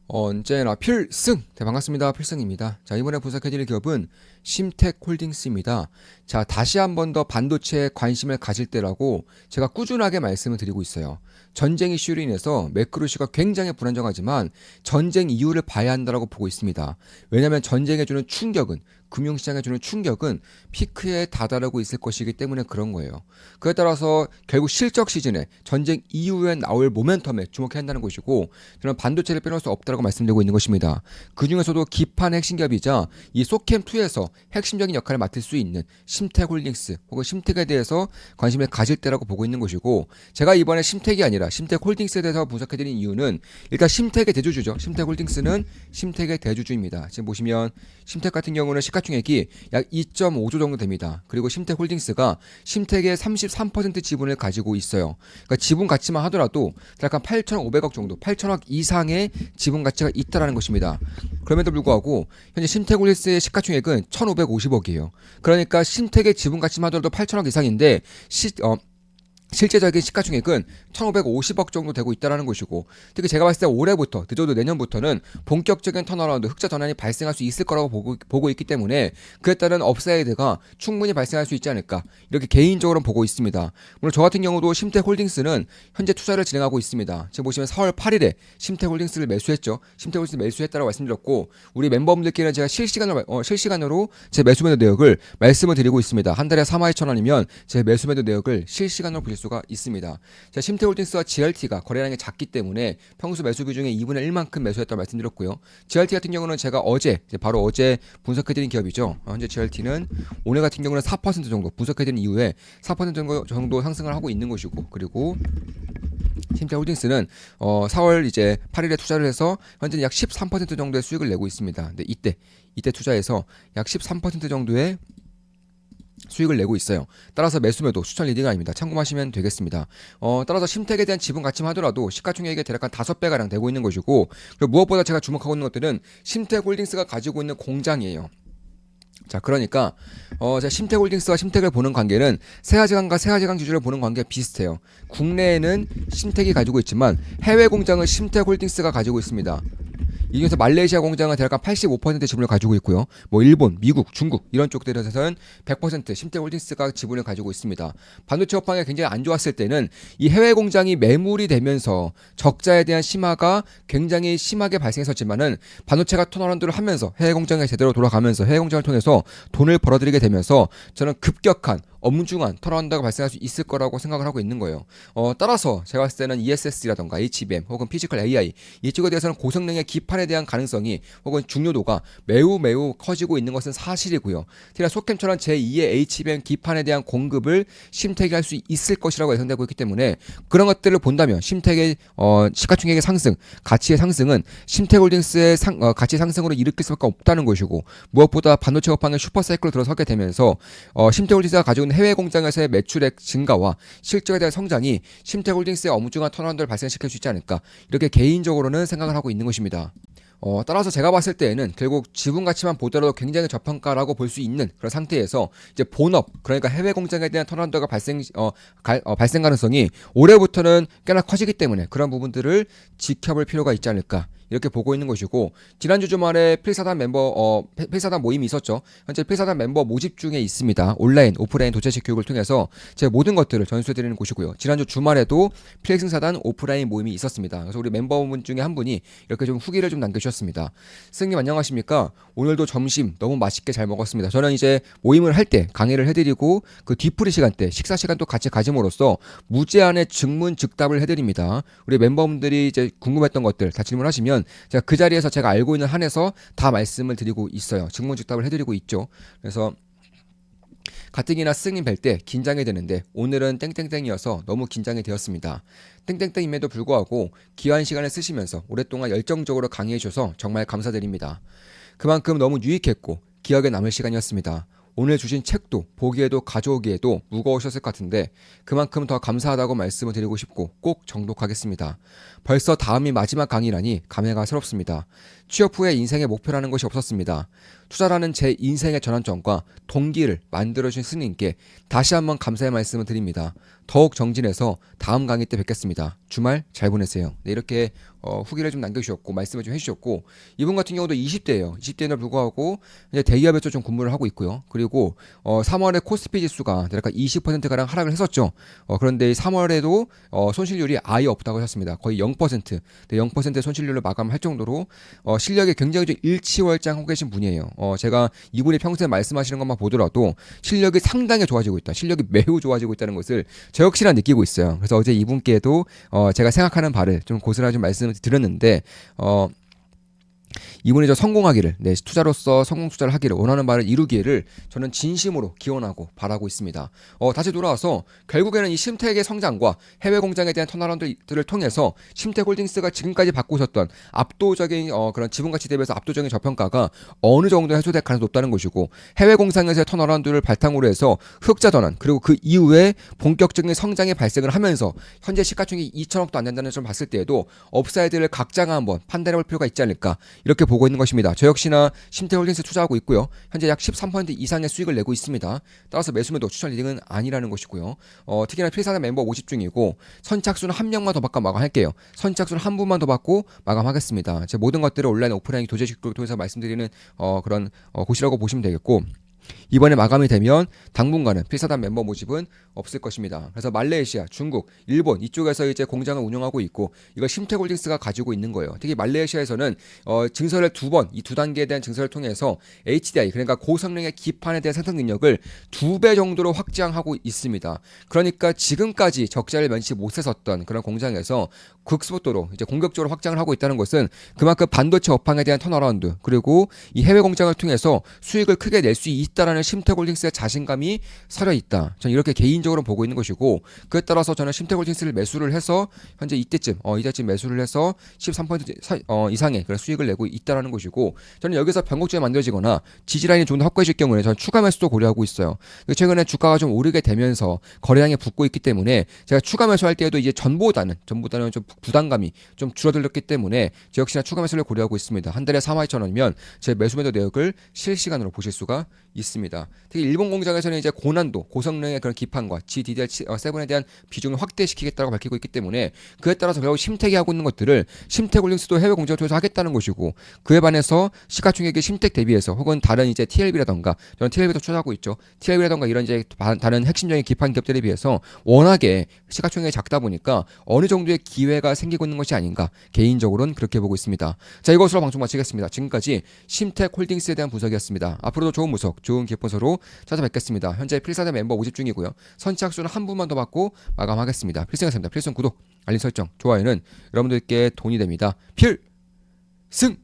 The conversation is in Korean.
언제나 필승! 네, 반갑습니다. 필승입니다. 자, 이번에 분석해드릴 기업은 심텍홀딩스입니다. 자, 다시 한 번 더 반도체에 관심을 가질 때라고 제가 꾸준하게 말씀을 드리고 있어요. 전쟁 이슈로 인해서 매크로 이슈가 굉장히 불안정하지만 전쟁 이유를 봐야 한다고 보고 있습니다. 왜냐하면 전쟁에 주는 충격은 금융시장에 주는 충격은 피크에 다다르고 있을 것이기 때문에 그런 거예요. 그에 따라서 결국 실적 시즌에 전쟁 이후에 나올 모멘텀에 주목해야 한다는 것이고 저는 반도체를 빼놓을 수 없다고 말씀드리고 있는 것입니다. 그 중에서도 기판의 핵심 기업이자 이 소캠2에서 핵심적인 역할을 맡을 수 있는 심텍홀딩스 혹은 심텍에 대해서 관심을 가질 때라고 보고 있는 것이고 제가 이번에 심텍이 아니라 심텍홀딩스에 대해서 분석해드린 이유는 일단 심텍의 대주주죠. 심텍홀딩스는 심텍의 대주주입니다. 지금 보시면 심텍 같은 경우는 시가총액이 약 2.5조 정도 됩니다. 그리고 심텍홀딩스가 심텍의 33% 지분을 가지고 있어요. 그러니까 지분 가치만 하더라도 약간 8,500억 정도, 8천억 이상의 지분 가치가 있다라는 것입니다. 그럼에도 불구하고 현재 심텍홀딩스의 시가총액은 1,550억이에요. 그러니까 심텍의 지분 가치만 하더라도 8천억 이상인데 실제적인 시가총액은 1,550억 정도 되고 있다는 것이고 특히 제가 봤을 때 올해부터 늦어도 내년부터는 본격적인 턴어라운드 흑자 전환이 발생할 수 있을 거라고 보고 있기 때문에 그에 따른 업사이드가 충분히 발생할 수 있지 않을까 이렇게 개인적으로 보고 있습니다. 물론 저 같은 경우도 심텍홀딩스는 현재 투자를 진행하고 있습니다. 지금 보시면 4월 8일에 심텍홀딩스를 매수했죠. 심텍홀딩스 매수했다고 말씀드렸고 우리 멤버분들께는 제가 실시간으로 제 매수매도 내역을 말씀을 드리고 있습니다. 한 달에 42,000원이면 제 매수매도 내역을 실시간으로 보실 수가 있습니다. 자, 심텍홀딩스와 GRT가 거래량이 작기 때문에 평소 매수 비중의 2분의 1만큼 매수했다고 말씀드렸고요. GRT 같은 경우는 제가 바로 어제 분석해드린 기업이죠. 현재 GRT는 오늘 같은 경우는 4% 정도 분석해드린 이후에 4% 정도 상승을 하고 있는 것이고 그리고 심텍홀딩스는 4월 이제 8일에 투자를 해서 현재는 약 13% 정도의 수익을 내고 있습니다. 근데 이때 투자해서 약 13% 정도의 수익을 내고 있어요. 따라서 매수매도 추천 리딩 아닙니다. 참고하시면 되겠습니다. 따라서 심텍에 대한 지분 가치만 하더라도 시가총액의 대략 한 5배가량 되고 있는 것이고 그리고 무엇보다 제가 주목하고 있는 것들은 심텍홀딩스가 가지고 있는 공장이에요. 자, 그러니까 자, 심텍홀딩스와 심텍을 보는 관계는 세아지강과 세아지강 지주를 보는 관계가 비슷해요. 국내에는 심텍이 가지고 있지만 해외 공장은 심텍홀딩스가 가지고 있습니다. 이 중에서 말레이시아 공장은 대략 85% 지분을 가지고 있고요. 뭐 일본, 미국, 중국 이런 쪽들에서는 100% 심텍홀딩스가 지분을 가지고 있습니다. 반도체 업황이 굉장히 안 좋았을 때는 이 해외 공장이 매물이 되면서 적자에 대한 심화가 굉장히 심하게 발생했었지만은 반도체가 턴어라운드를 하면서 해외 공장에 제대로 돌아가면서 해외 공장을 통해서 돈을 벌어들이게 되면서 저는 급격한 엄중한 턴어라운드가 발생할 수 있을 거라고 생각을 하고 있는 거예요. 따라서 제가 봤을 때는 ESS라던가 HBM 혹은 피지컬 AI 이쪽에 대해서는 고성능의 기판에 대한 가능성이 혹은 중요도가 매우 커지고 있는 것은 사실이고요. 특히나 소캠처럼 제2의 HBM 기판에 대한 공급을 심텍이 할 수 있을 것이라고 예상되고 있기 때문에 그런 것들을 본다면 심텍의 시가총액의 상승, 가치의 상승은 심텍홀딩스의 가치 상승으로 일으킬 수밖에 없다는 것이고 무엇보다 반도체 업황의 슈퍼사이클로 들어서게 되면서 심텍홀딩스가 가지고 있는 해외 공장에서의 매출액 증가와 실적에 대한 성장이 심텍홀딩스의 엄중한 턴어라운드를 발생시킬 수 있지 않을까 이렇게 개인적으로는 생각을 하고 있는 것입니다. 따라서 제가 봤을 때에는 결국 지분 가치만 보더라도 굉장히 저평가라고 볼 수 있는 그런 상태에서 이제 본업 그러니까 해외 공장에 대한 턴어라운드가 발생 가능성이 올해부터는 꽤나 커지기 때문에 그런 부분들을 지켜볼 필요가 있지 않을까 이렇게 보고 있는 것이고 지난주 주말에 필사단 필사단 모임이 있었죠. 현재 필사단 멤버 모집 중에 있습니다. 온라인, 오프라인 도체식 교육을 통해서 제 모든 것들을 전수해드리는 곳이고요. 지난주 주말에도 필승사단 오프라인 모임이 있었습니다. 그래서 우리 멤버분 중에 한 분이 이렇게 좀 후기를 좀 남겨주셨습니다. 스님 안녕하십니까? 오늘도 점심 너무 맛있게 잘 먹었습니다. 저는 이제 모임을 할 때 강의를 해드리고 그 뒤풀이 시간 때 식사 시간도 같이 가짐으로써 무제한의 증문즉답을 해드립니다. 우리 멤버분들이 이제 궁금했던 것들 다 질문하시면 제가 그 자리에서 제가 알고 있는 한에서 다 말씀을 드리고 있어요. 증문즉답을 해드리고 있죠. 그래서 가뜩이나 스승님 뵐 때 긴장이 되는데 오늘은 땡땡땡이어서 너무 긴장이 되었습니다. 땡땡땡임에도 불구하고 귀한 시간을 쓰시면서 오랫동안 열정적으로 강의해 주셔서 정말 감사드립니다. 그만큼 너무 유익했고 기억에 남을 시간이었습니다. 오늘 주신 책도 보기에도 가져오기에도 무거우셨을 것 같은데 그만큼 더 감사하다고 말씀을 드리고 싶고 꼭 정독하겠습니다. 벌써 다음이 마지막 강의라니 감회가 새롭습니다. 취업 후에 인생의 목표라는 것이 없었습니다. 투자라는 제 인생의 전환점과 동기를 만들어주신 스님께 다시 한번 감사의 말씀을 드립니다. 더욱 정진해서 다음 강의 때 뵙겠습니다. 주말 잘 보내세요. 네, 이렇게 후기를 좀 남겨주셨고 말씀을 좀 해주셨고, 이분 같은 경우도 20대예요. 20대에도 불구하고 이제 대기업에서 좀 근무를 하고 있고요. 그리고 3월에 코스피 지수가 대략 20%가량 하락을 했었죠. 그런데 3월에도 손실률이 아예 없다고 하셨습니다. 거의 0%, 네, 0%의 손실률로 마감할 정도로 실력이 굉장히 좀 일치월장하고 계신 분이에요. 제가 이분이 평소에 말씀하시는 것만 보더라도 실력이 상당히 좋아지고 있다, 실력이 매우 좋아지고 있다는 것을 저 역시나 느끼고 있어요. 그래서 어제 이분께도 제가 생각하는 바를 좀 고스란히 좀 말씀을 드렸는데, 이분이 저 성공하기를, 네, 투자로서 성공 투자를 하기를, 원하는 바를 이루기를 저는 진심으로 기원하고 바라고 있습니다. 다시 돌아와서 결국에는 이 심택의 성장과 해외 공장에 대한 턴어라운드를 통해서 심택홀딩스가 지금까지 받고 있었던 압도적인 그런 지분가치 대비해서 압도적인 저평가가 어느 정도 해소될 가능성이 높다는 것이고, 해외 공장에서의 턴어라운드를 바탕으로 해서 흑자 전환, 그리고 그 이후에 본격적인 성장이 발생을 하면서 현재 시가총액이 2천억도 안 된다는 점을 봤을 때에도 업사이드를 각자가 한번 판단해 볼 필요가 있지 않을까, 이렇게 보고 있는 것입니다. 저 역시나 심태홀딩스 투자하고 있고요. 현재 약 13% 이상의 수익을 내고 있습니다. 따라서 매수매도 추천 리딩은 아니라는 것이고요. 특히나 필사단 멤버 50 중이고 선착순 한 명만 더 받고 마감할게요. 선착순 한 분만 더 받고 마감하겠습니다. 제 모든 것들을 온라인 오프라인 교재식으로 통해서 말씀드리는 그런 곳이라고 보시면 되겠고, 이번에 마감이 되면 당분간은 필사단 멤버 모집은 없을 것입니다. 그래서 말레이시아, 중국, 일본 이쪽에서 이제 공장을 운영하고 있고, 이걸 심택홀딩스가 가지고 있는 거예요. 특히 말레이시아에서는 증설을 이 두 단계에 대한 증설을 통해서 HDI, 그러니까 고성능의 기판에 대한 생산 능력을 2배 정도로 확장하고 있습니다. 그러니까 지금까지 적자를 면치 못했었던 그런 공장에서 극속도로 이제 공격적으로 확장을 하고 있다는 것은 그만큼 반도체 업황에 대한 턴어라운드, 그리고 이 해외 공장을 통해서 수익을 크게 낼 수 있다라는 심택홀딩스의 자신감이 서려 있다. 저는 이렇게 개인적으로 보고 있는 것이고, 그에 따라서 저는 심택홀딩스를 매수를 해서 현재 이때쯤 매수를 해서 13% 이상의 그런 수익을 내고 있다라는 것이고, 저는 여기서 변곡점이 만들어지거나 지지라인이 좀 더 확고해질 경우에 저는 추가 매수도 고려하고 있어요. 최근에 주가가 좀 오르게 되면서 거래량이 붙고 있기 때문에 제가 추가 매수할 때에도 이제 전보다는 좀 부담감이 좀 줄어들었기 때문에 저 역시나 추가 매수를 고려하고 있습니다. 한 달에 42,000원이면 제 매수매도 내역을 실시간으로 보실 수가 있습니다. 특히 일본 공장에서는 이제 고난도, 고성능의 그런 기판과 GDDR7에 대한 비중을 확대시키겠다고 밝히고 있기 때문에, 그에 따라서 결국 심택이 하고 있는 것들을 심택홀딩스도 해외 공장을 통해서 하겠다는 것이고, 그에 반해서 시가총액의 심택 대비해서 혹은 다른 이제 TLB라던가, 저는 TLB도 투자하고 있죠. TLB라던가 이런 이제 다른 핵심적인 기판 기업들에 비해서 워낙에 시가총액이 작다 보니까 어느 정도의 기회가 생기고 있는 것이 아닌가, 개인적으로는 그렇게 보고 있습니다. 자, 이것으로 방송 마치겠습니다. 지금까지 심택홀딩스에 대한 분석이었습니다. 앞으로도 좋은 분석, 좋은 기업분석으로 찾아뵙겠습니다. 현재 필사단 멤버 모집 중이고요. 선착순 한 분만 더 받고 마감하겠습니다. 필승했습니다. 필승 구독, 알림 설정, 좋아요는 여러분들께 돈이 됩니다. 필승!